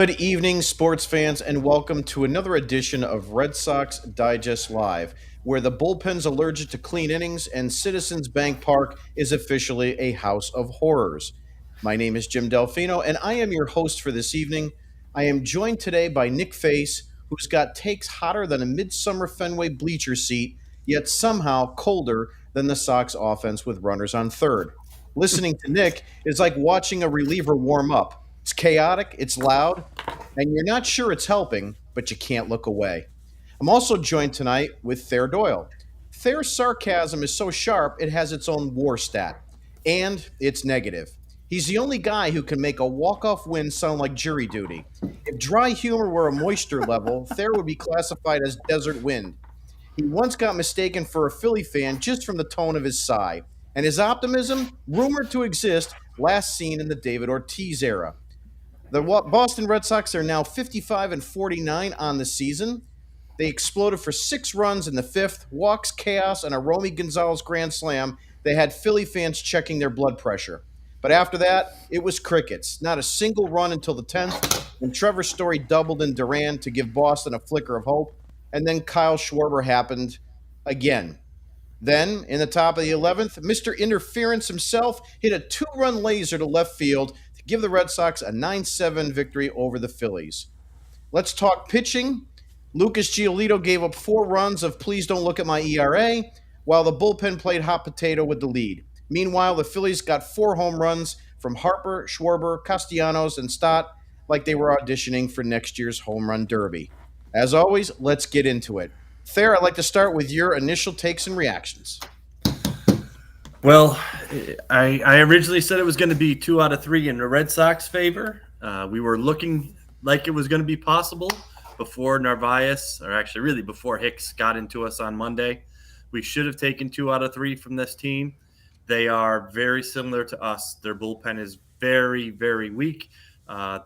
Good evening, sports fans, and welcome to another edition of Red Sox Digest Live, where the bullpen's allergic to clean innings and Citizens Bank Park is officially a house of horrors. My name is Jim Delfino, and I am your host for this evening. I am joined today by Nick Face, who's got takes hotter than a midsummer Fenway bleacher seat, yet somehow colder than the Sox offense with runners on third. Listening to Nick is like watching a reliever warm up. It's chaotic, it's loud, and you're not sure it's helping, but you can't look away. I'm also joined tonight with Thayer Doyle. Thayer's sarcasm is so sharp it has its own war stat, and it's negative. He's the only guy who can make a walk-off win sound like jury duty. If dry humor were a moisture level, Thayer would be classified as desert wind. He once got mistaken for a Philly fan just from the tone of his sigh, and his optimism, rumored to exist, last seen in the David Ortiz era. The Boston Red Sox are now 55 and 49 on the season. They exploded for 6 runs in the fifth, walks, chaos, and a Romy Gonzalez grand slam. They had Philly fans checking their blood pressure. But after that, it was crickets. Not a single run until the 10th, when Trevor Story doubled in Duran to give Boston a flicker of hope. And then Kyle Schwarber happened again. Then, in the top of the 11th, Mr. Interference himself hit a 2-run laser to left field to give the Red Sox a 9-7 victory over the Phillies. Let's talk pitching. Lucas Giolito gave up 4 runs of Please Don't Look at My ERA, while the bullpen played hot potato with the lead. Meanwhile, the Phillies got 4 home runs from Harper, Schwarber, Castellanos, and Stott like they were auditioning for next year's home run derby. As always, let's get into it. Thayer, I'd like to start with your initial takes and reactions. Well, I originally said it was going to be 2 out of 3 in the Red Sox favor. We were looking like it was going to be possible before Narvaez, or actually really before Hicks got into us on Monday. We should have taken 2 out of 3 from this team. They are very similar to us. Their bullpen is very, very weak.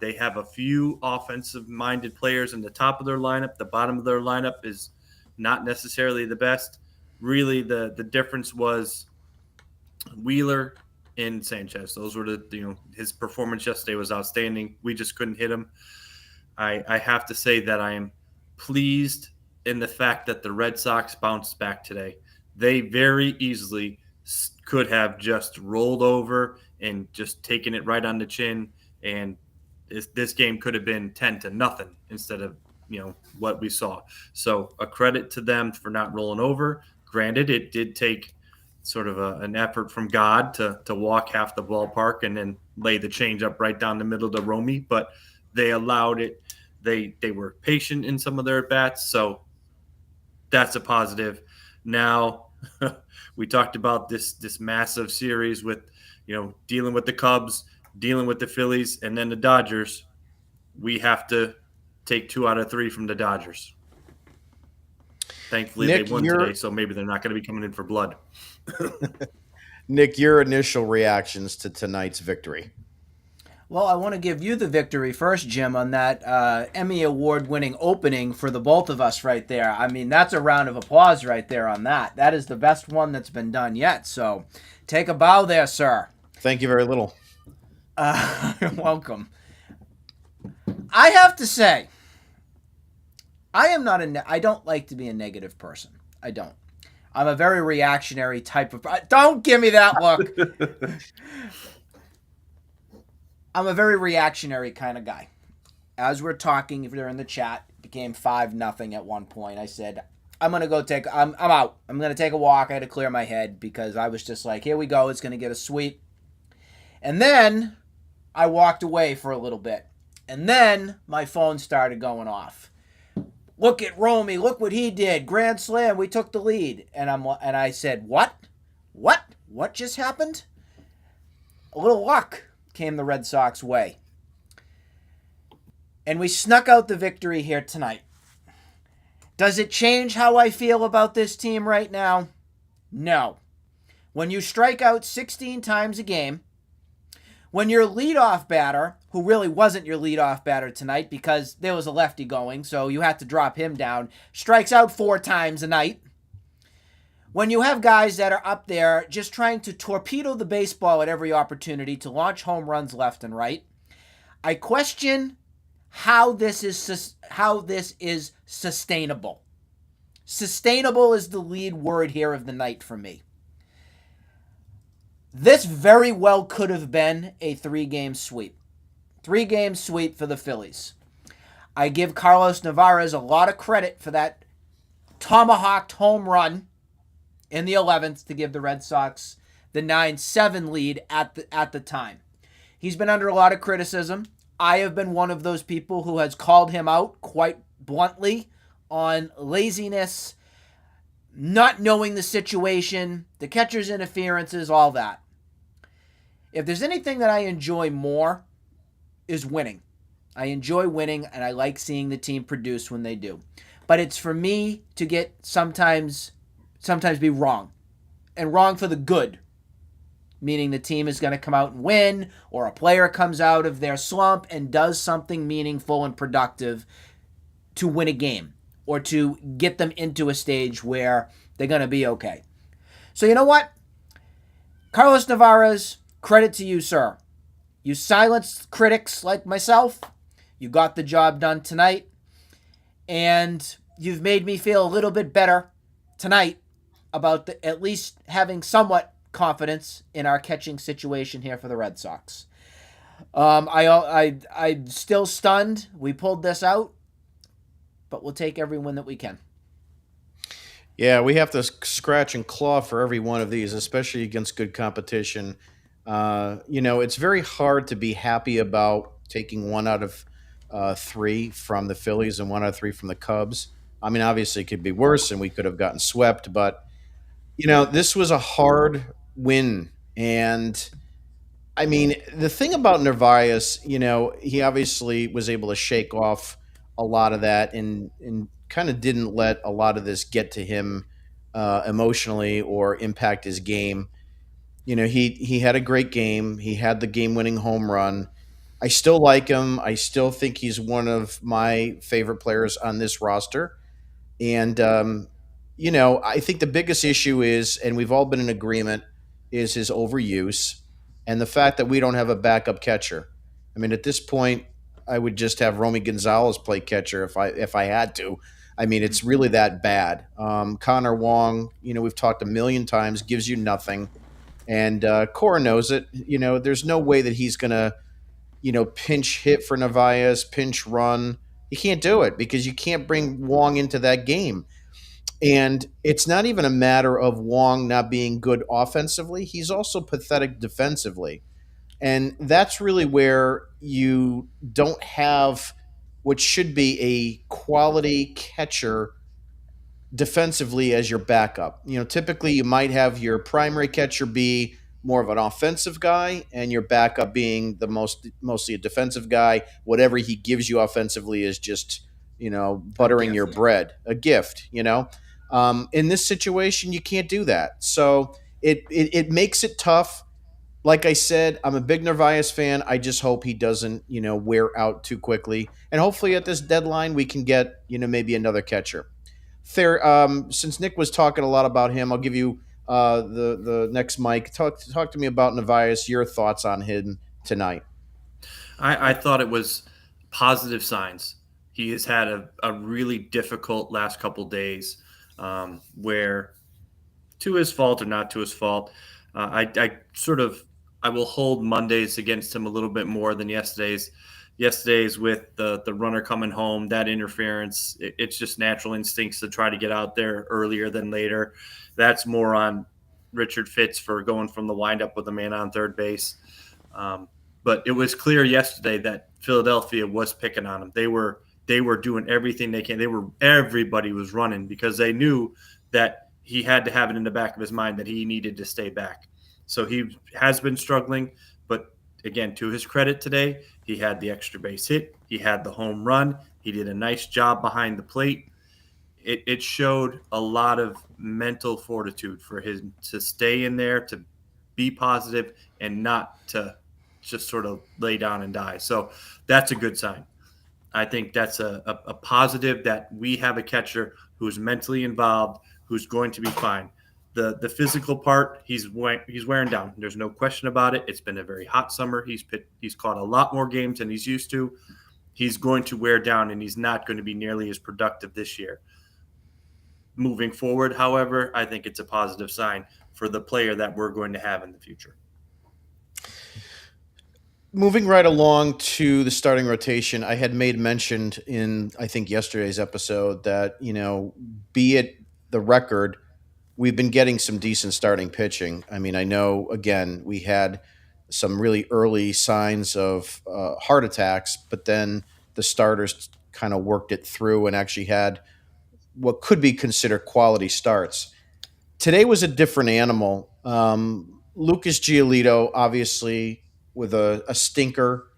They have a few offensive-minded players in the top of their lineup. The bottom of their lineup is not necessarily the best. Really, the difference was Wheeler and Sanchez. Those were his performance yesterday was outstanding. We just couldn't hit him. I have to say that I am pleased in the fact that the Red Sox bounced back today. They very easily could have just rolled over and just taken it right on the chin, and this game could have been 10-0 instead of what we saw. So a credit to them for not rolling over. Granted, it did take sort of an effort from God to walk half the ballpark and then lay the change up right down the middle to Romy, but they allowed it. They were patient in some of their bats, so that's a positive. Now we talked about this massive series with dealing with the Cubs, dealing with the Phillies, and then the Dodgers. We have to take 2 out of 3 from the Dodgers. Thankfully, Nick, they won today, so maybe they're not going to be coming in for blood. Nick, your initial reactions to tonight's victory. Well, I want to give you the victory first, Jim, on that Emmy Award-winning opening for the both of us right there. I mean, that's a round of applause right there on that. That is the best one that's been done yet. So take a bow there, sir. Thank you very little. You're welcome. I have to say, I don't like to be a negative person. I don't. I'm a very reactionary type of... Don't give me that look. I'm a very reactionary kind of guy. As we're talking, if you're in the chat, it became 5-0 at one point. I said, I'm out. I'm going to take a walk. I had to clear my head because I was just like, here we go. It's going to get a sweep. And then I walked away for a little bit. And then my phone started going off. Look at Romy. Look what he did. Grand slam. We took the lead. And I said, what? What just happened? A little luck came the Red Sox way. And we snuck out the victory here tonight. Does it change how I feel about this team right now? No. When you strike out 16 times a game, when your leadoff batter, who really wasn't your leadoff batter tonight because there was a lefty going, so you had to drop him down, strikes out 4 times a night. When you have guys that are up there just trying to torpedo the baseball at every opportunity to launch home runs left and right, I question how this is sustainable. Sustainable is the lead word here of the night for me. This very well could have been a 3-game sweep. 3-game sweep for the Phillies. I give Carlos Narvaez a lot of credit for that tomahawked home run in the 11th to give the Red Sox the 9-7 lead at the time. He's been under a lot of criticism. I have been one of those people who has called him out quite bluntly on laziness, not knowing the situation, the catcher's interferences, all that. If there's anything that I enjoy more, is winning. I enjoy winning, and I like seeing the team produce when they do. But it's for me to get sometimes be wrong. And wrong for the good. Meaning the team is going to come out and win, or a player comes out of their slump and does something meaningful and productive to win a game, or to get them into a stage where they're going to be okay. So you know what? Carlos Narvaez, credit to you, sir. You silenced critics like myself. You got the job done tonight. And you've made me feel a little bit better tonight about at least having somewhat confidence in our catching situation here for the Red Sox. I'm still stunned. We pulled this out, but we'll take every win that we can. Yeah, we have to scratch and claw for every one of these, especially against good competition. It's very hard to be happy about taking 1 out of 3 from the Phillies and 1 out of 3 from the Cubs. I mean, obviously it could be worse and we could have gotten swept, but this was a hard win. And I mean, the thing about Narvaez, he obviously was able to shake off a lot of that and kind of didn't let a lot of this get to him emotionally or impact his game. He had a great game. He had the game-winning home run. I still like him. I still think he's one of my favorite players on this roster. And, I think the biggest issue is, and we've all been in agreement, is his overuse and the fact that we don't have a backup catcher. I mean, at this point, I would just have Romy Gonzalez play catcher if I had to. I mean, it's really that bad. Connor Wong, we've talked a million times, gives you nothing. And Cora knows it. There's no way that he's going to, pinch hit for Narvaez, pinch run. He can't do it because you can't bring Wong into that game. And it's not even a matter of Wong not being good offensively. He's also pathetic defensively. And that's really where you don't have what should be a quality catcher defensively as your backup. Typically you might have your primary catcher be more of an offensive guy and your backup being mostly a defensive guy. Whatever he gives you offensively is just, buttering your bread, a gift, In this situation, you can't do that. So it makes it tough. Like I said, I'm a big Narvaez fan. I just hope he doesn't, wear out too quickly. And hopefully at this deadline, we can get, maybe another catcher. Since Nick was talking a lot about him, I'll give you the next mic. Talk to me about Narvaez, your thoughts on him tonight. I thought it was positive signs. He has had a really difficult last couple days where, to his fault or not to his fault, I will hold Mondays against him a little bit more than yesterday's. Yesterday's with the runner coming home, that interference, it's just natural instincts to try to get out there earlier than later. That's more on Richard Fitz for going from the windup with a man on third base. But it was clear yesterday that Philadelphia was picking on him. They were doing everything they can. Everybody was running because they knew that he had to have it in the back of his mind that he needed to stay back. So he has been struggling, but again, to his credit today, he had the extra base hit. He had the home run. He did a nice job behind the plate. It showed a lot of mental fortitude for him to stay in there, to be positive, and not to just sort of lay down and die. So that's a good sign. I think that's a positive that we have a catcher who's mentally involved, who's going to be fine. The physical part, he's wearing down. There's no question about it. It's been a very hot summer. He's caught a lot more games than he's used to. he's going to wear down and he's not going to be nearly as productive this year. Moving forward, however, I think it's a positive sign for the player that we're going to have in the future. Moving right along to the starting rotation, I had made mentioned in, I think, yesterday's episode that, be it the record, we've been getting some decent starting pitching. I mean, I know, again, we had some really early signs of heart attacks, but then the starters kind of worked it through and actually had what could be considered quality starts. Today was a different animal. Lucas Giolito, obviously, with a stinker.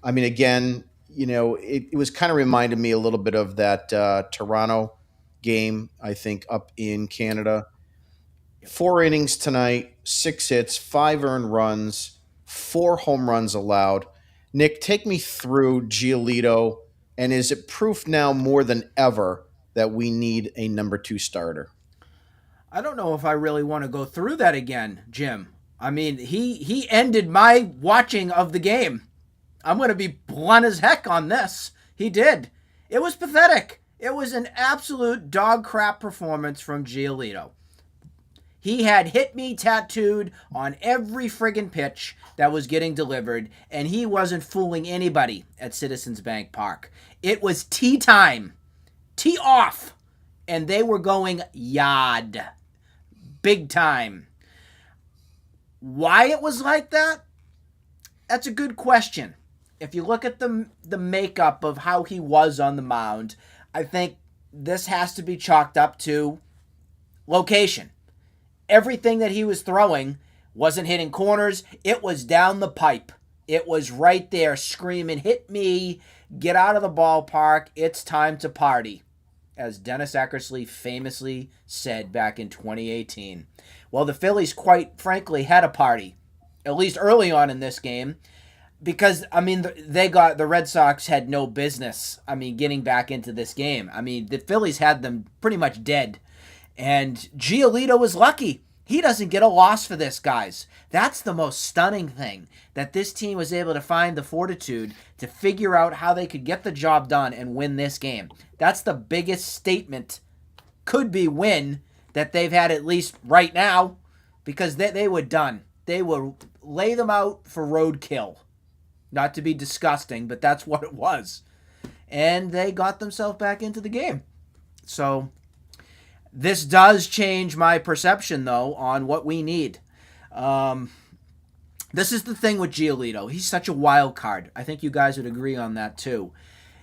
I mean, again, it was kind of reminded me a little bit of that Toronto game, I think, up in Canada. 4 innings tonight, 6 hits, 5 earned runs, 4 home runs allowed. Nick, take me through Giolito, and is it proof now more than ever that we need a number 2 starter? I don't know if I really want to go through that again, Jim. I mean, he ended my watching of the game. I'm going to be blunt as heck on this. He did. It was pathetic. It was an absolute dog crap performance from Giolito. He had hit me tattooed on every friggin' pitch that was getting delivered, and he wasn't fooling anybody at Citizens Bank Park. It was tee time. Tee off. And they were going yard. Big time. Why it was like that? That's a good question. If you look at the makeup of how he was on the mound, I think this has to be chalked up to location. Everything that he was throwing wasn't hitting corners. It was down the pipe. It was right there screaming, hit me, get out of the ballpark, it's time to party, as Dennis Eckersley famously said back in 2018. Well, the Phillies, quite frankly, had a party, at least early on in this game, because, I mean, the Red Sox had no business, getting back into this game. The Phillies had them pretty much dead. And Giolito was lucky. He doesn't get a loss for this, guys. That's the most stunning thing, that this team was able to find the fortitude to figure out how they could get the job done and win this game. That's the biggest statement, could be win, that they've had at least right now, because they were done. They would lay them out for roadkill. Not to be disgusting, but that's what it was. And they got themselves back into the game. So this does change my perception, though, on what we need. This is the thing with Giolito. He's such a wild card. I think you guys would agree on that, too.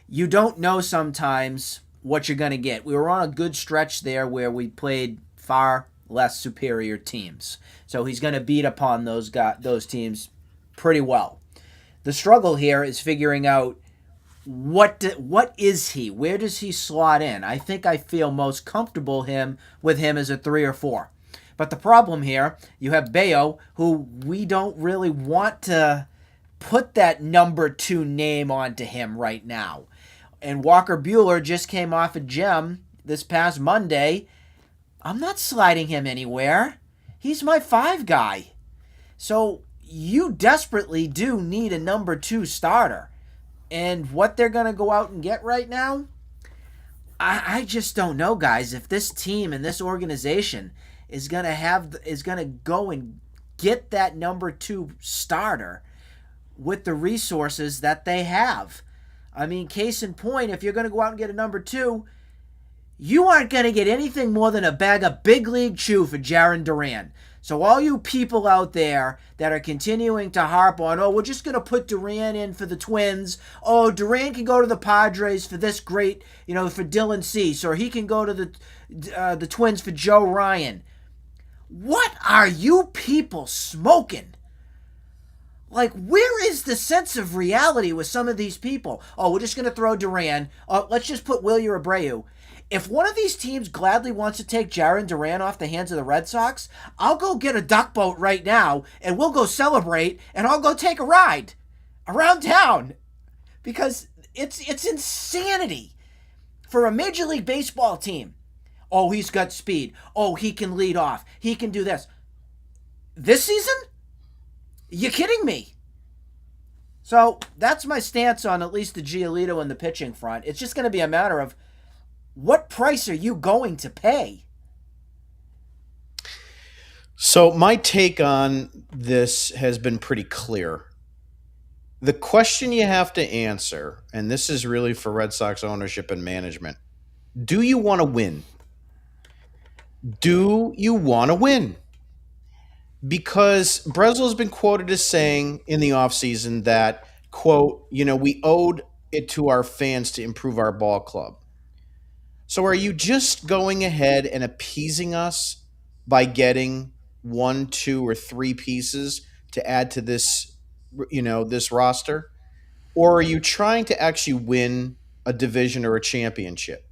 You don't know sometimes what you're going to get. We were on a good stretch there where we played far less superior teams. So he's going to beat upon those teams pretty well. The struggle here is figuring out what is he? Where does he slot in? I think I feel most comfortable with him as a 3 or 4. But the problem here, you have Bello, who we don't really want to put that number 2 name onto him right now. And Walker Buehler just came off a gem this past Monday. I'm not sliding him anywhere. He's my 5 guy. So you desperately do need a number 2 starter. And what they're going to go out and get right now, I just don't know, guys. If this team and this organization is going to go and get that number 2 starter with the resources that they have. Case in point, if you're going to go out and get a number 2, you aren't going to get anything more than a bag of big league chew for Jarren Duran. So all you people out there that are continuing to harp on, we're just going to put Duran in for the Twins. Duran can go to the Padres for this great, for Dylan Cease, or he can go to the Twins for Joe Ryan. What are you people smoking? Like, where is the sense of reality with some of these people? We're just going to throw Duran. Let's just put Wilyer Abreu. If one of these teams gladly wants to take Jarren Duran off the hands of the Red Sox, I'll go get a duck boat right now, and we'll go celebrate, and I'll go take a ride around town. Because it's insanity for a Major League Baseball team. He's got speed. He can lead off. He can do this. This season? You kidding me? So that's my stance on at least the Giolito and the pitching front. It's just going to be a matter of what price are you going to pay? So my take on this has been pretty clear. The question you have to answer, and this is really for Red Sox ownership and management, do you want to win? Do you want to win? Because Breslin has been quoted as saying in the offseason that, quote, we owed it to our fans to improve our ball club. So are you just going ahead and appeasing us by getting 1, 2, or 3 pieces to add to this, this roster? Or are you trying to actually win a division or a championship?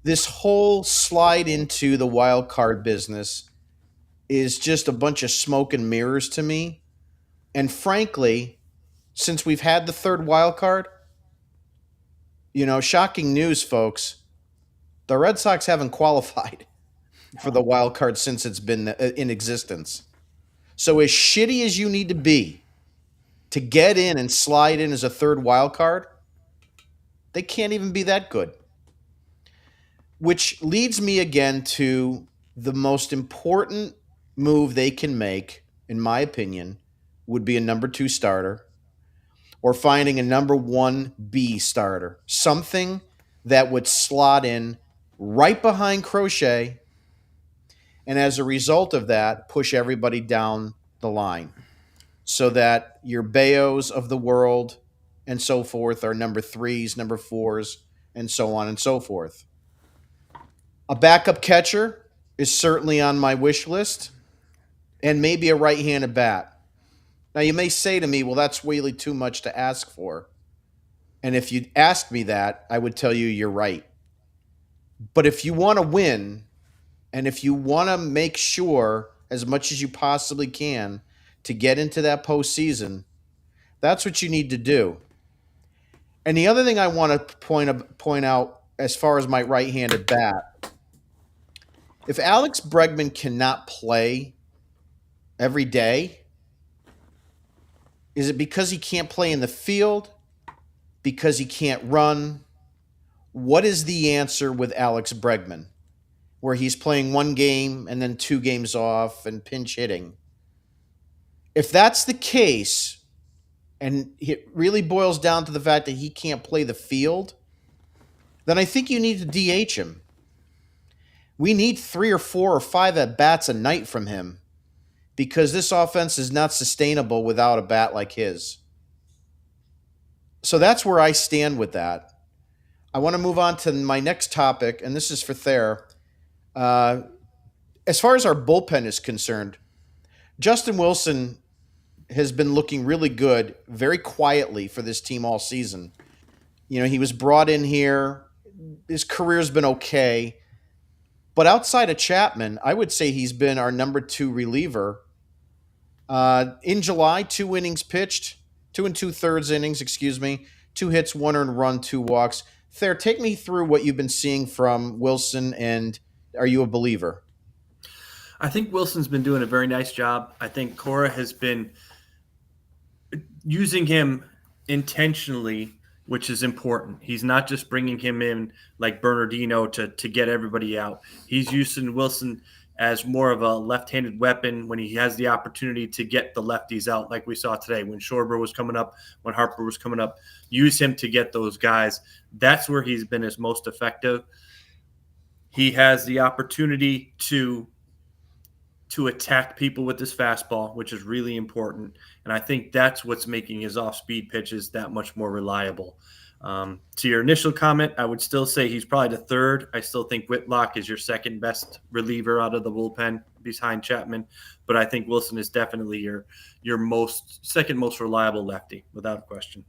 This whole slide into the wild card business is just a bunch of smoke and mirrors to me. And frankly, since we've had the third wild card, shocking news, folks, the Red Sox haven't qualified for the wild card since it's been in existence. So as shitty as you need to be to get in and slide in as a third wild card, they can't even be that good. Which leads me again to the most important move they can make, in my opinion, would be a number 2 starter or finding a number 1B starter. Something that would slot in right behind Crochet, and as a result of that, push everybody down the line so that your Bayos of the world and so forth are number 3s, number 4s, and so on and so forth. A backup catcher is certainly on my wish list, and maybe a right-handed bat. Now, you may say to me, well, that's really too much to ask for. And if you'd asked me that, I would tell you you're right. But if you want to win, and if you want to make sure as much as you possibly can to get into that postseason, that's what you need to do. And the other thing I want to point out as far as my right-handed bat, if Alex Bregman cannot play every day, is it because he can't play in the field? Because he can't run? What is the answer with Alex Bregman, where he's playing 1 game and then 2 games off and pinch hitting? If that's the case, and it really boils down to the fact that he can't play the field, then I think you need to DH him. We need 3 or 4 or 5 at-bats a night from him because this offense is not sustainable without a bat like his. So that's where I stand with that. I want to move on to my next topic, and this is for Thayer. As far as our bullpen is concerned, Justin Wilson has been looking really good, very quietly for this team all season. He was brought in here. His career's been okay. But outside of Chapman, I would say he's been our number 2 reliever. In July, 2 innings pitched, 2 2/3 innings, 2 hits, 1 earned run, 2 walks. Thayer, take me through what you've been seeing from Wilson, and are you a believer? I think Wilson's been doing a very nice job. I think Cora has been using him intentionally, which is important. He's not just bringing him in like Bernardino to get everybody out. He's using Wilson as more of a left-handed weapon when he has the opportunity to get the lefties out, like we saw today when Schwarber was coming up, when Harper was coming up. Use him to get those guys. That's where he's been his most effective. He has the opportunity to attack people with his fastball, which is really important. And I think that's what's making his off-speed pitches that much more reliable. To your initial comment, I would still say he's probably the 3rd. I still think Whitlock is your 2nd best reliever out of the bullpen behind Chapman. But I think Wilson is definitely your 2nd most reliable lefty, without a question.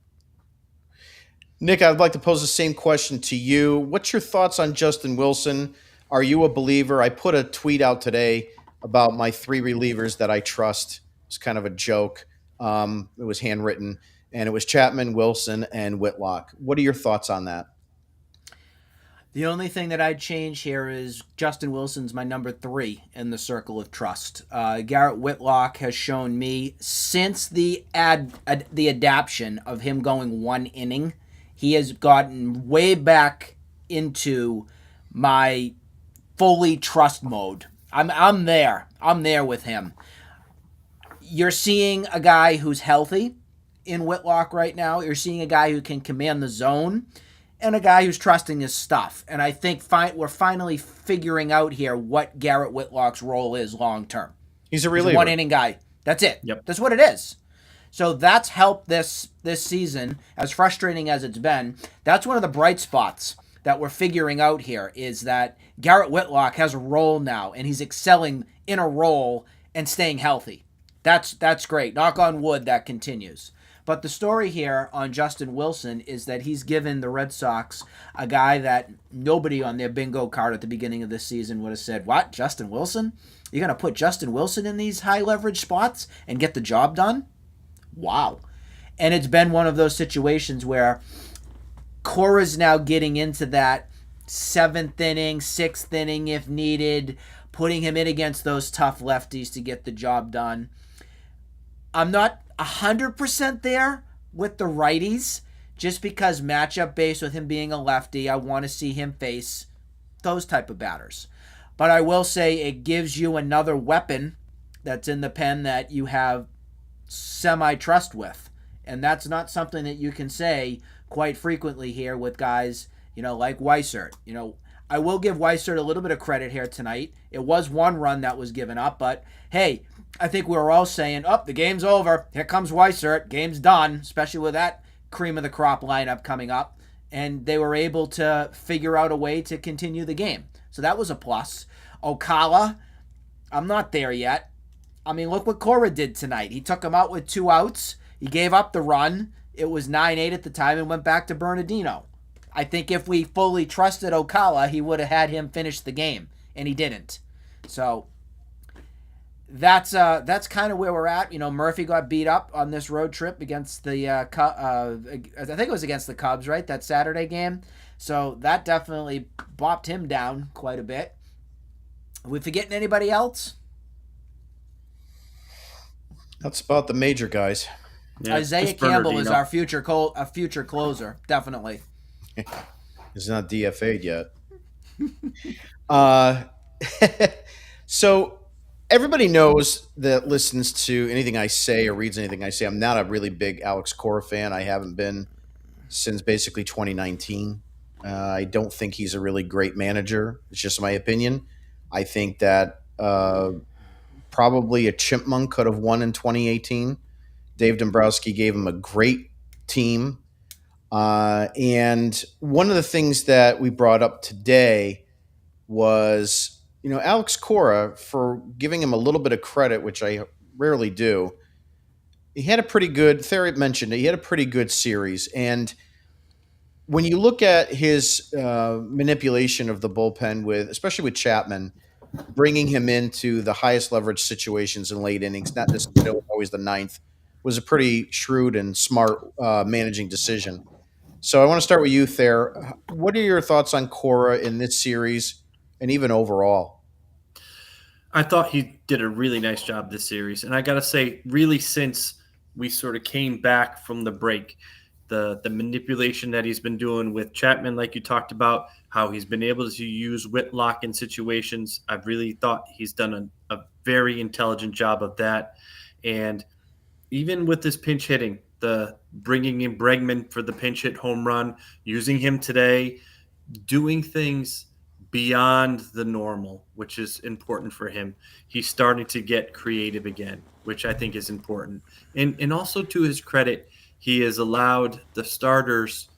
Nick, I'd like to pose the same question to you. What's your thoughts on Justin Wilson? Are you a believer? I put a tweet out today about my 3 relievers that I trust. It's kind of a joke. It was handwritten, and it was Chapman, Wilson, and Whitlock. What are your thoughts on that? The only thing that I'd change here is Justin Wilson's my number 3 in the circle of trust. Garrett Whitlock has shown me since the adaption of him going 1 inning, he has gotten way back into my fully trust mode. I'm there. I'm there with him. You're seeing a guy who's healthy in Whitlock right now. You're seeing a guy who can command the zone and a guy who's trusting his stuff. And I think we're finally figuring out here what Garrett Whitlock's role is long term. He's a reliever. He's a 1-inning guy. That's it. Yep. That's what it is. So that's helped this season, as frustrating as it's been. That's one of the bright spots that we're figuring out here, is that Garrett Whitlock has a role now, and he's excelling in a role and staying healthy. That's great. Knock on wood, that continues. But the story here on Justin Wilson is that he's given the Red Sox a guy that nobody on their bingo card at the beginning of this season would have said, what, Justin Wilson? You're going to put Justin Wilson in these high leverage spots and get the job done? Wow. And it's been one of those situations where Cora's now getting into that 7th inning, 6th inning if needed, putting him in against those tough lefties to get the job done. I'm not 100% there with the righties, just because matchup based with him being a lefty, I want to see him face those type of batters. But I will say it gives you another weapon that's in the pen that you have semi-trust with. And that's not something that you can say quite frequently here with guys, like Weissert. I will give Weissert a little bit of credit here tonight. It was 1 run that was given up, but hey, I think we were all saying, the game's over. Here comes Weissert. Game's done, especially with that cream of the crop lineup coming up. And they were able to figure out a way to continue the game. So that was a plus. Ocala, I'm not there yet. I mean, look what Cora did tonight. He took him out with 2 outs. He gave up the run. It was 9-8 at the time and went back to Bernardino. I think if we fully trusted Ocala, he would have had him finish the game, and he didn't. So that's kind of where we're at. Murphy got beat up on this road trip against the I think it was against the Cubs, right? That Saturday game. So that definitely bopped him down quite a bit. Are we forgetting anybody else? That's about the major guys. Yeah, Isaiah Campbell is our future closer, definitely. He's not DFA'd yet. So everybody knows that listens to anything I say or reads anything I say. I'm not a really big Alex Cora fan. I haven't been since basically 2019. I don't think he's a really great manager. It's just my opinion. I think that probably a chipmunk could have won in 2018. Dave Dombrowski gave him a great team. And one of the things that we brought up today was, Alex Cora, for giving him a little bit of credit, which I rarely do. He had a pretty good, Theriot mentioned it, he had a pretty good series. And when you look at his manipulation of the bullpen especially with Chapman, bringing him into the highest leverage situations in late innings, not necessarily always the 9th, was a pretty shrewd and smart managing decision. So I want to start with you, Thayer. What are your thoughts on Cora in this series and even overall? I thought he did a really nice job this series. And I got to say, really, since we sort of came back from the break, the manipulation that he's been doing with Chapman, like you talked about, how he's been able to use Whitlock in situations, I've really thought he's done a very intelligent job of that. And even with this pinch hitting, the bringing in Bregman for the pinch hit home run, using him today, doing things beyond the normal, which is important for him. He's starting to get creative again, which I think is important. And also, to his credit, he has allowed the starters,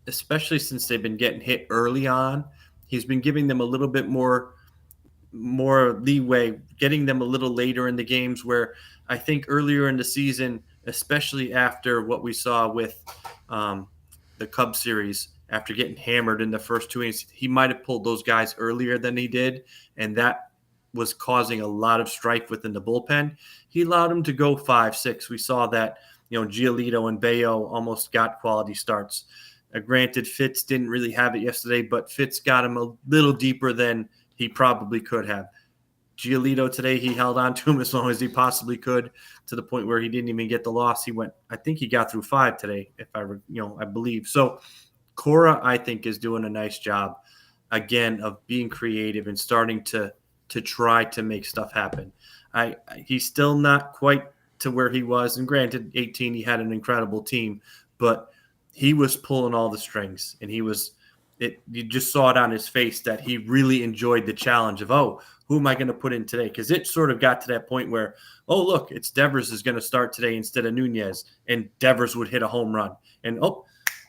especially since they've been getting hit early on, he's been giving them a little bit more leeway, getting them a little later in the games, where I think earlier in the season, especially after what we saw with the Cubs series, after getting hammered in the first 2 innings, he might have pulled those guys earlier than he did, and that was causing a lot of strife within the bullpen. He allowed them to go 5-6. We saw that, Giolito and Bayo almost got quality starts. Granted, Fitz didn't really have it yesterday, but Fitz got him a little deeper than he probably could have. Giolito today, he held on to him as long as he possibly could, to the point where he didn't even get the loss. I think he got through 5 today, if I believe. So Cora, I think, is doing a nice job again of being creative and starting to try to make stuff happen. He's still not quite to where he was, and granted, 18, he had an incredible team, but he was pulling all the strings, and you just saw it on his face that he really enjoyed the challenge of, who am I going to put in today? Because it sort of got to that point where, look, it's Devers is going to start today instead of Nunez, and Devers would hit a home run. And,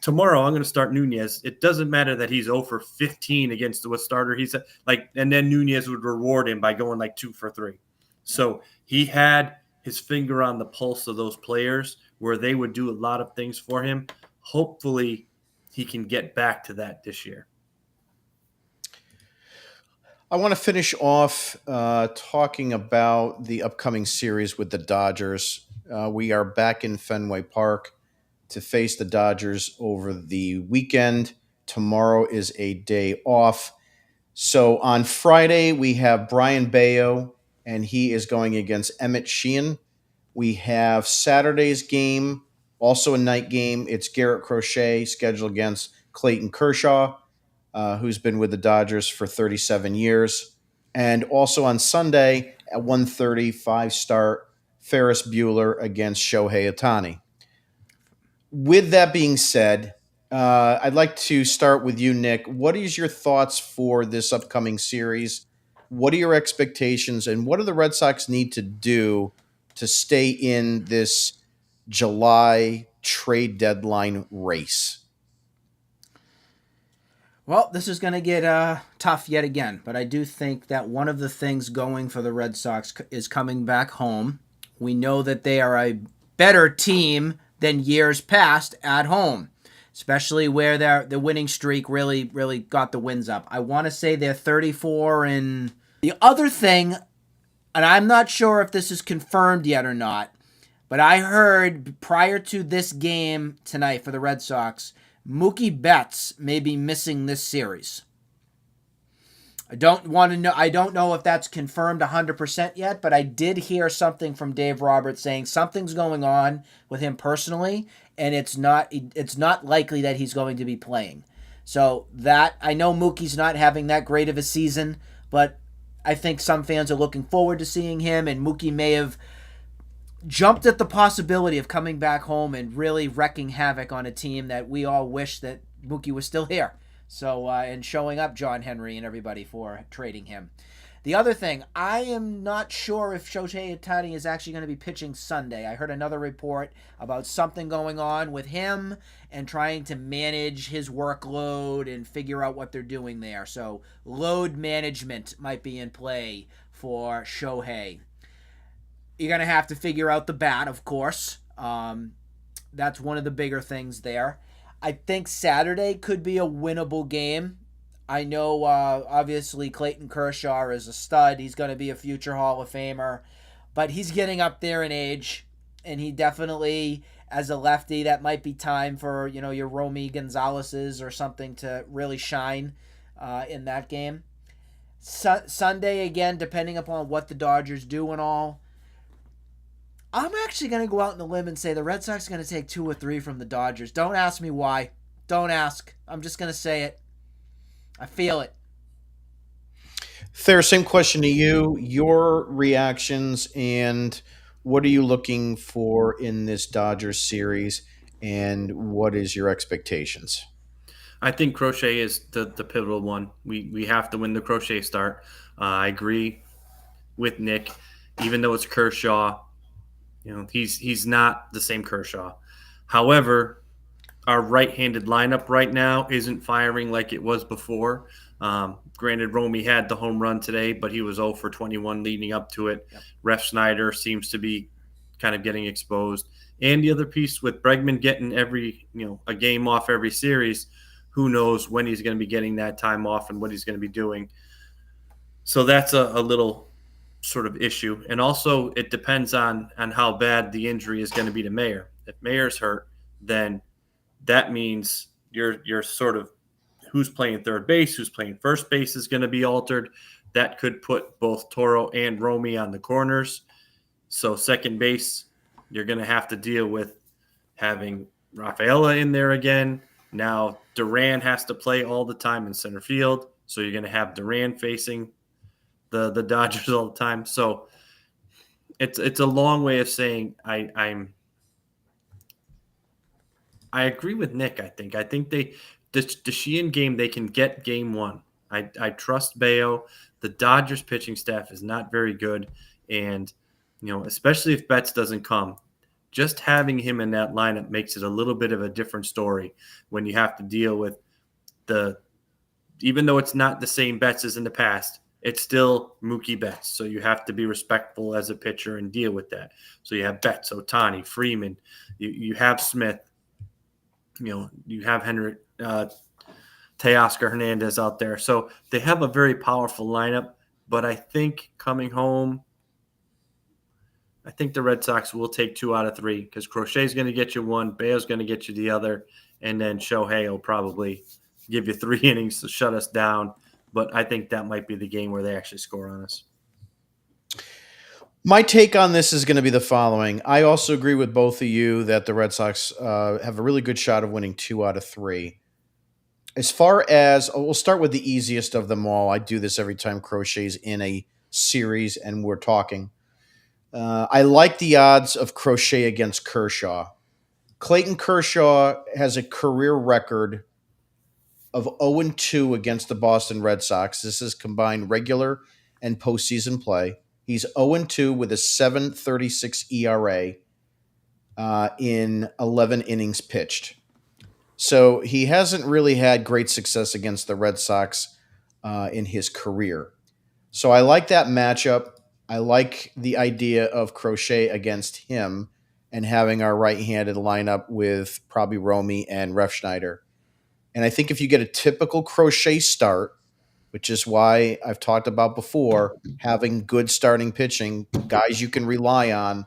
tomorrow I'm going to start Nunez. It doesn't matter that he's 0 for 15 against the starter. He's and then Nunez would reward him by going 2 for 3. So he had his finger on the pulse of those players where they would do a lot of things for him. Hopefully he can get back to that this year. I want to finish off talking about the upcoming series with the Dodgers. We are back in Fenway Park to face the Dodgers over the weekend. Tomorrow is a day off. So on Friday, we have Brian Bayo, and he is going against Emmett Sheehan. We have Saturday's game, also a night game. It's Garrett Crochet scheduled against Clayton Kershaw, who's been with the Dodgers for 37 years. And also on Sunday at 1:30, 5-start, Ferris Bueller against Shohei Ohtani. With that being said, I'd like to start with you, Nick. What is your thoughts for this upcoming series? What are your expectations, and what do the Red Sox need to do to stay in this July trade deadline race? Well, this is going to get tough yet again, but I do think that one of the things going for the Red Sox is coming back home. We know that they are a better team than years past at home, especially where the winning streak really got the wins up. I want to say they're 34 and the other thing, and I'm not sure if this is confirmed yet or not, but I heard prior to this game tonight for the Red Sox, Mookie Betts may be missing this series. I don't know if that's confirmed 100% yet, but I did hear something from Dave Roberts saying something's going on with him personally, and it's not likely that he's going to be playing. So that, I know Mookie's not having that great of a season, but I think some fans are looking forward to seeing him, and Mookie may have jumped at the possibility of coming back home and really wrecking havoc on a team that we all wish that Mookie was still here. So, and showing up John Henry and everybody for trading him. The other thing, I am not sure if Shohei Ohtani is actually going to be pitching Sunday. I heard another report about something going on with him and trying to manage his workload and figure out what they're doing there. So, load management might be in play for Shohei. You're going to have to figure out the bat, of course. That's one of the bigger things there. I think Saturday could be a winnable game. I know, obviously, Clayton Kershaw is a stud. He's going to be a future Hall of Famer. But he's getting up there in age. And he definitely, as a lefty, that might be time for, your Romy Gonzalez's or something to really shine in that game. Sunday, again, depending upon what the Dodgers do and all, I'm actually going to go out on a limb and say the Red Sox are going to take 2 or 3 from the Dodgers. Don't ask me why. Don't ask. I'm just going to say it. I feel it. Thayer, same question to you. Your reactions and what are you looking for in this Dodgers series, and what is your expectations? I think Crochet is the pivotal one. We have to win the Crochet start. I agree with Nick. Even though it's Kershaw, he's not the same Kershaw. However, our right-handed lineup right now isn't firing like it was before. Granted, Romy had the home run today, but he was 0 for 21 leading up to it. Yep. Ref Snyder seems to be kind of getting exposed. And the other piece with Bregman getting a game off every series, who knows when he's going to be getting that time off and what he's going to be doing. So that's a little sort of issue. And also it depends on how bad the injury is going to be to Mayer. If Mayer's hurt, then that means your sort of who's playing third base, who's playing first base is going to be altered. That could put both Toro and Romy on the corners. So second base, you're going to have to deal with having Rafaela in there again. Now Duran has to play all the time in center field, so you're going to have Duran facing the Dodgers all the time. So it's a long way of saying I agree with Nick. I think the Sheehan game, they can get game one. I trust Bayo. The Dodgers pitching staff is not very good, and especially if Betts doesn't come, just having him in that lineup makes it a little bit of a different story when you have to deal with even though it's not the same Betts as in the past, it's still Mookie Betts. So you have to be respectful as a pitcher and deal with that. So you have Betts, Ohtani, Freeman, you have Smith, you have Henry, Teoscar Hernandez out there. So they have a very powerful lineup, but I think coming home, I think the Red Sox will take 2 out of 3 because Crochet's going to get you one, Bayo's going to get you the other, and then Shohei will probably give you 3 innings to shut us down. But I think that might be the game where they actually score on us. My take on this is going to be the following. I also agree with both of you that the Red Sox have a really good shot of winning 2 out of 3. As far as, we'll start with the easiest of them all. I do this every time Crochet's in a series and we're talking. I like the odds of Crochet against Kershaw. Clayton Kershaw has a career record of 0-2 against the Boston Red Sox. This is combined regular and postseason play. He's 0-2 with a 7.36 ERA in 11 innings pitched. So he hasn't really had great success against the Red Sox in his career. So I like that matchup. I like the idea of Crochet against him and having our right-handed lineup with probably Romy and Refschneider. And I think if you get a typical Crochet start, which is why I've talked about before, having good starting pitching, guys you can rely on,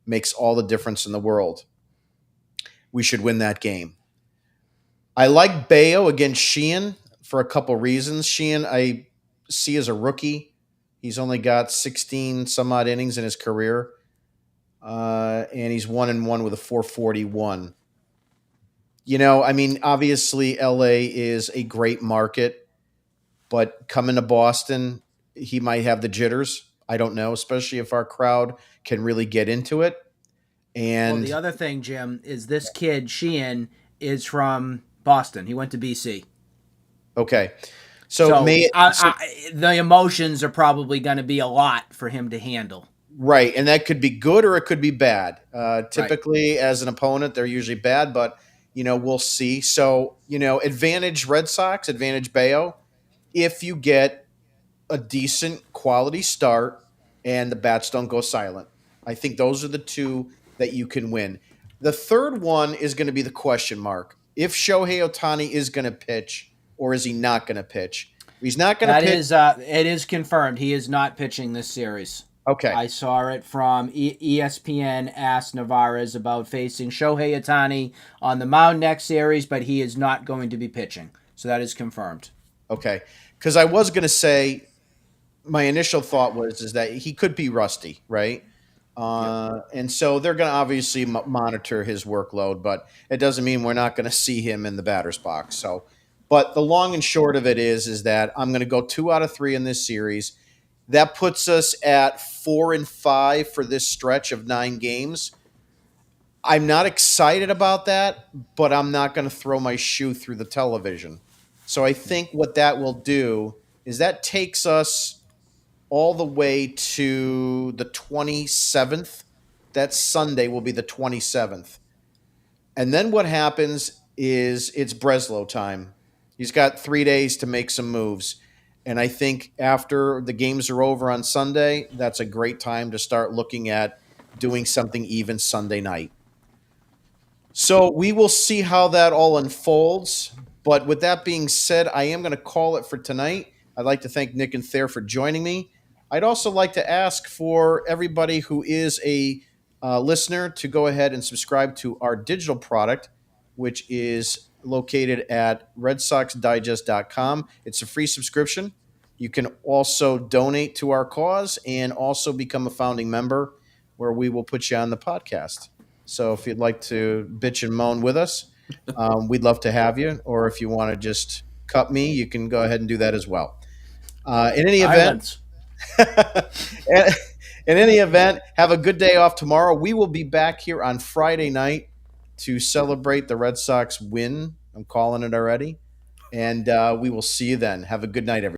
makes all the difference in the world. We should win that game. I like Bayo against Sheehan for a couple reasons. Sheehan I see as a rookie. He's only got 16 some odd innings in his career. And he's 1-1 with a 4.41. Obviously LA is a great market, but coming to Boston, he might have the jitters. I don't know, especially if our crowd can really get into it. And the other thing, Jim, is this kid, Sheehan, is from Boston. He went to BC. Okay. So the emotions are probably going to be a lot for him to handle. Right. And that could be good or it could be bad. Typically, as an opponent, they're usually bad, but, we'll see. So, advantage Red Sox, advantage Bayo, if you get a decent quality start and the bats don't go silent. I think those are the two that you can win. The third one is going to be the question mark. If Shohei Ohtani is going to pitch, or is he not going to pitch? He's not going to pitch. It is confirmed. He is not pitching this series. Okay. I saw it from ESPN asked Navarez about facing Shohei Ohtani on the mound next series, but he is not going to be pitching. So that is confirmed. Okay. Because I was going to say, my initial thought is that he could be rusty, right? And so they're going to obviously monitor his workload, but it doesn't mean we're not going to see him in the batter's box. So, but the long and short of it is that I'm going to go 2 out of 3 in this series. That puts us at 4-5 for this stretch of 9 games. I'm not excited about that, but I'm not going to throw my shoe through the television. So I think what that will do is that takes us all the way to the 27th. That Sunday will be the 27th. And then what happens is it's Breslow time. He's got 3 days to make some moves. And I think after the games are over on Sunday, that's a great time to start looking at doing something even Sunday night. So we will see how that all unfolds. But with that being said, I am going to call it for tonight. I'd like to thank Nick and Thayer for joining me. I'd also like to ask for everybody who is a listener to go ahead and subscribe to our digital product, which is located at redsoxdigest.com. It's a free subscription. You can also donate to our cause and also become a founding member where we will put you on the podcast. So if you'd like to bitch and moan with us, we'd love to have you. Or if you want to just cut me, you can go ahead and do that as well. In any event, in any event, have a good day off tomorrow. We will be back here on Friday night to celebrate the Red Sox win. I'm calling it already. And we will see you then. Have a good night, everybody.